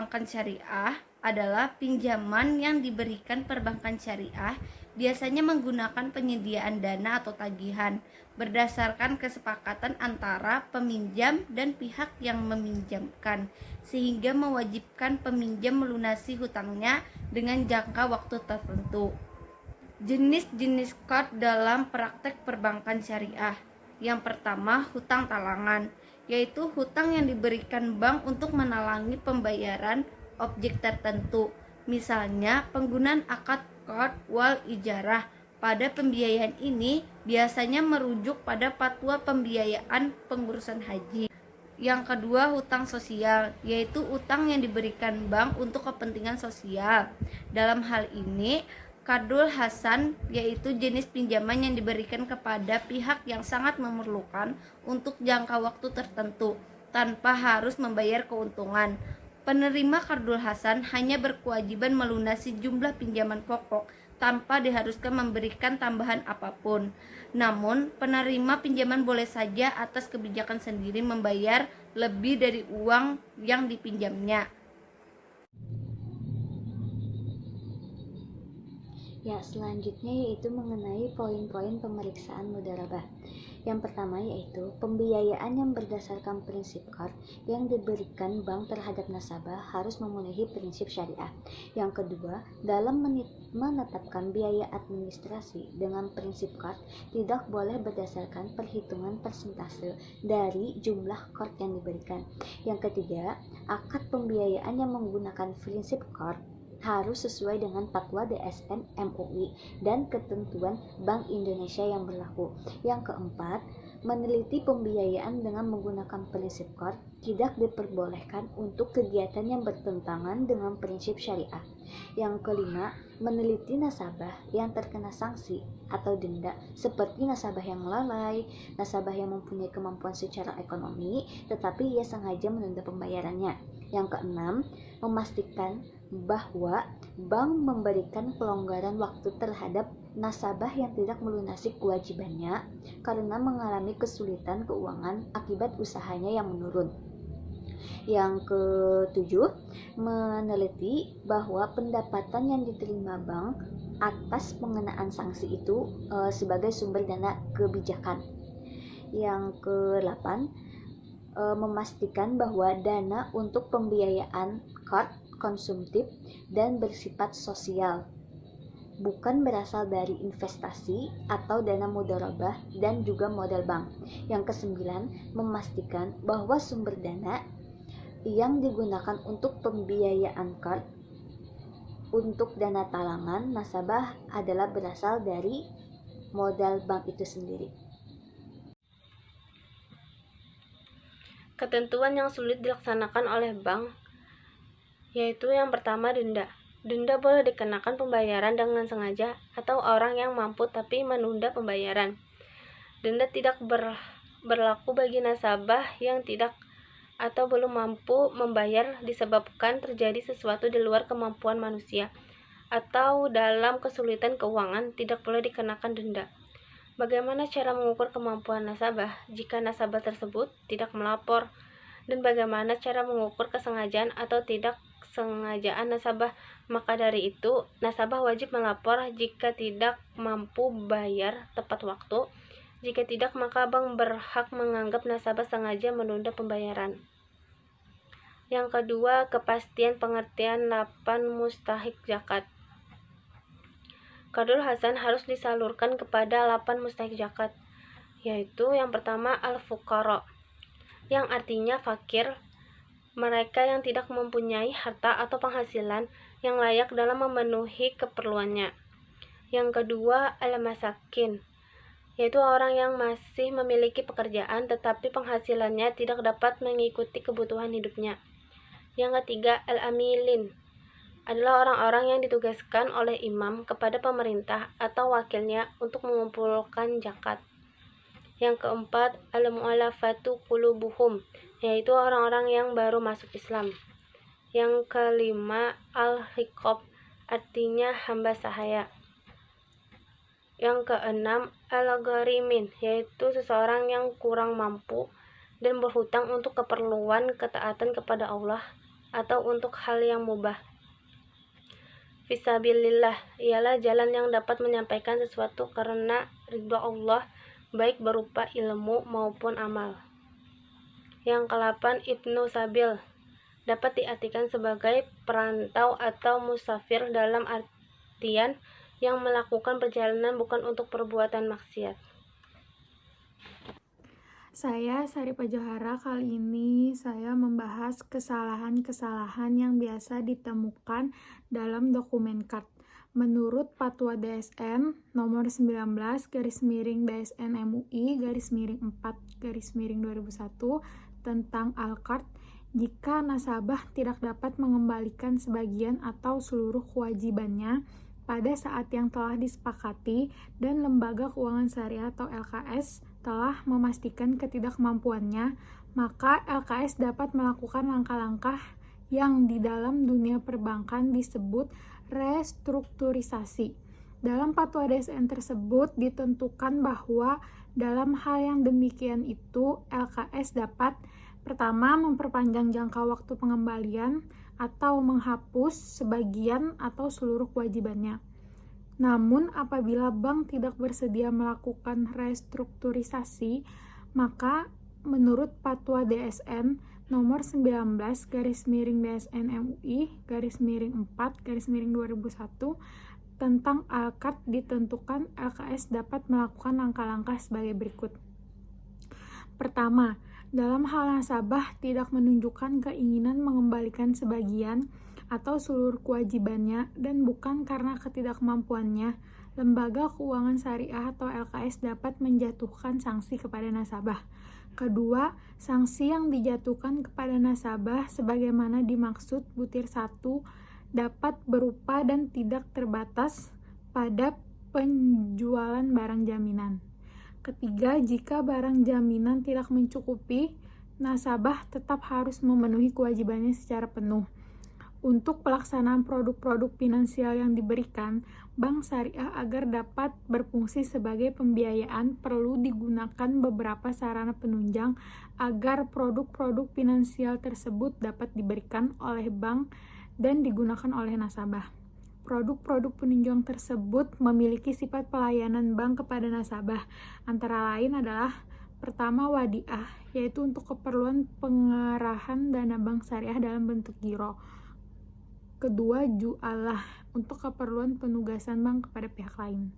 perbankan syariah adalah pinjaman yang diberikan perbankan syariah biasanya menggunakan penyediaan dana atau tagihan berdasarkan kesepakatan antara peminjam dan pihak yang meminjamkan, sehingga mewajibkan peminjam melunasi hutangnya dengan jangka waktu tertentu. Jenis-jenis qard dalam praktek perbankan syariah. Yang pertama, hutang talangan, yaitu hutang yang diberikan bank untuk menalangi pembayaran objek tertentu. Misalnya, penggunaan akad qard wal ijarah. Pada pembiayaan ini biasanya merujuk pada fatwa pembiayaan pengurusan haji. Yang kedua, hutang sosial, yaitu utang yang diberikan bank untuk kepentingan sosial. Dalam hal ini, Qardul Hasan yaitu jenis pinjaman yang diberikan kepada pihak yang sangat memerlukan untuk jangka waktu tertentu tanpa harus membayar keuntungan. Penerima Qardul Hasan hanya berkewajiban melunasi jumlah pinjaman pokok tanpa diharuskan memberikan tambahan apapun. Namun, penerima pinjaman boleh saja atas kebijakan sendiri membayar lebih dari uang yang dipinjamnya. Ya, selanjutnya yaitu mengenai poin-poin pemeriksaan mudharabah. Yang pertama yaitu pembiayaan yang berdasarkan prinsip qard yang diberikan bank terhadap nasabah harus memenuhi prinsip syariah. Yang kedua, dalam menetapkan biaya administrasi dengan prinsip qard tidak boleh berdasarkan perhitungan persentase dari jumlah qard yang diberikan. Yang ketiga, akad pembiayaan yang menggunakan prinsip qard harus sesuai dengan fatwa DSN MUI dan ketentuan Bank Indonesia yang berlaku. Yang keempat, meneliti pembiayaan dengan menggunakan prinsip qard tidak diperbolehkan untuk kegiatan yang bertentangan dengan prinsip syariah. Yang kelima, meneliti nasabah yang terkena sanksi atau denda seperti nasabah yang lalai, nasabah yang mempunyai kemampuan secara ekonomi tetapi ia sengaja menunda pembayarannya. Yang keenam, memastikan bahwa bank memberikan pelonggaran waktu terhadap nasabah yang tidak melunasi kewajibannya karena mengalami kesulitan keuangan akibat usahanya yang menurun. Yang ketujuh, meneliti bahwa pendapatan yang diterima bank atas pengenaan sanksi itu sebagai sumber dana kebijakan. Yang kedelapan, memastikan bahwa dana untuk pembiayaan qard konsumtif dan bersifat sosial, bukan berasal dari investasi atau dana mudharabah dan juga modal bank. Yang kesembilan, memastikan bahwa sumber dana yang digunakan untuk pembiayaan qard untuk dana talangan nasabah adalah berasal dari modal bank itu sendiri. Ketentuan yang sulit dilaksanakan oleh bank yaitu yang pertama, denda. Denda boleh dikenakan pembayaran dengan sengaja atau orang yang mampu tapi menunda pembayaran. Denda tidak berlaku bagi nasabah yang tidak atau belum mampu membayar disebabkan terjadi sesuatu di luar kemampuan manusia atau dalam kesulitan keuangan, tidak boleh dikenakan denda. Bagaimana cara mengukur kemampuan nasabah jika nasabah tersebut tidak melapor? Dan bagaimana cara mengukur kesengajaan atau tidak sengajaan nasabah? Maka dari itu, nasabah wajib melapor jika tidak mampu bayar tepat waktu. Jika tidak, maka bank berhak menganggap nasabah sengaja menunda pembayaran. Yang kedua, kepastian pengertian 8 mustahik zakat. Qardul Hasan harus disalurkan kepada 8 mustahik zakat, yaitu yang pertama al-fuqara, yang artinya fakir, mereka yang tidak mempunyai harta atau penghasilan yang layak dalam memenuhi keperluannya. Yang kedua, al-masakin, yaitu orang yang masih memiliki pekerjaan tetapi penghasilannya tidak dapat mengikuti kebutuhan hidupnya. Yang ketiga, al-amilin, adalah orang-orang yang ditugaskan oleh imam kepada pemerintah atau wakilnya untuk mengumpulkan zakat. Yang keempat, al-mu'allafatu qulubuhum, yaitu orang-orang yang baru masuk Islam. Yang kelima, al-riqab, artinya hamba sahaya. Yang keenam, al-gharimin, yaitu seseorang yang kurang mampu dan berhutang untuk keperluan ketaatan kepada Allah. atau untuk hal yang mubah. Fisabilillah ialah jalan yang dapat menyampaikan sesuatu karena ridho Allah, baik berupa ilmu maupun amal. Yang ke-8, Ibnu Sabil dapat diartikan sebagai perantau atau musafir dalam artian yang melakukan perjalanan bukan untuk perbuatan maksiat. Saya Saripa Johara. Kali ini saya membahas kesalahan-kesalahan yang biasa ditemukan dalam dokumen CART. Menurut Fatwa DSN nomor 19 DSN MUI 4 2001 tentang Al-Qard, jika nasabah tidak dapat mengembalikan sebagian atau seluruh kewajibannya pada saat yang telah disepakati dan Lembaga Keuangan Syariah atau LKS telah memastikan ketidakmampuannya, maka LKS dapat melakukan langkah-langkah yang di dalam dunia perbankan disebut restrukturisasi. Dalam fatwa DSN tersebut ditentukan bahwa dalam hal yang demikian itu LKS dapat pertama memperpanjang jangka waktu pengembalian atau menghapus sebagian atau seluruh kewajibannya. Namun apabila bank tidak bersedia melakukan restrukturisasi, maka menurut Fatwa DSN nomor 19 DSN MUI 4 2001 tentang Al-Qard ditentukan LKS dapat melakukan langkah-langkah sebagai berikut. Pertama, dalam hal nasabah tidak menunjukkan keinginan mengembalikan sebagian atau seluruh kewajibannya dan bukan karena ketidakmampuannya, Lembaga Keuangan Syariah atau LKS dapat menjatuhkan sanksi kepada nasabah. Kedua, sanksi yang dijatuhkan kepada nasabah sebagaimana dimaksud butir 1 dapat berupa dan tidak terbatas pada penjualan barang jaminan. Ketiga, jika barang jaminan tidak mencukupi, nasabah tetap harus memenuhi kewajibannya secara penuh. Untuk pelaksanaan produk-produk finansial yang diberikan, bank syariah agar dapat berfungsi sebagai pembiayaan perlu digunakan beberapa sarana penunjang agar produk-produk finansial tersebut dapat diberikan oleh bank dan digunakan oleh nasabah. Produk-produk penunjang tersebut memiliki sifat pelayanan bank kepada nasabah, antara lain adalah pertama, wadiah, yaitu untuk keperluan pengerahan dana bank syariah dalam bentuk giro. Kedua, ju'alah, untuk keperluan penugasan bank kepada pihak lain.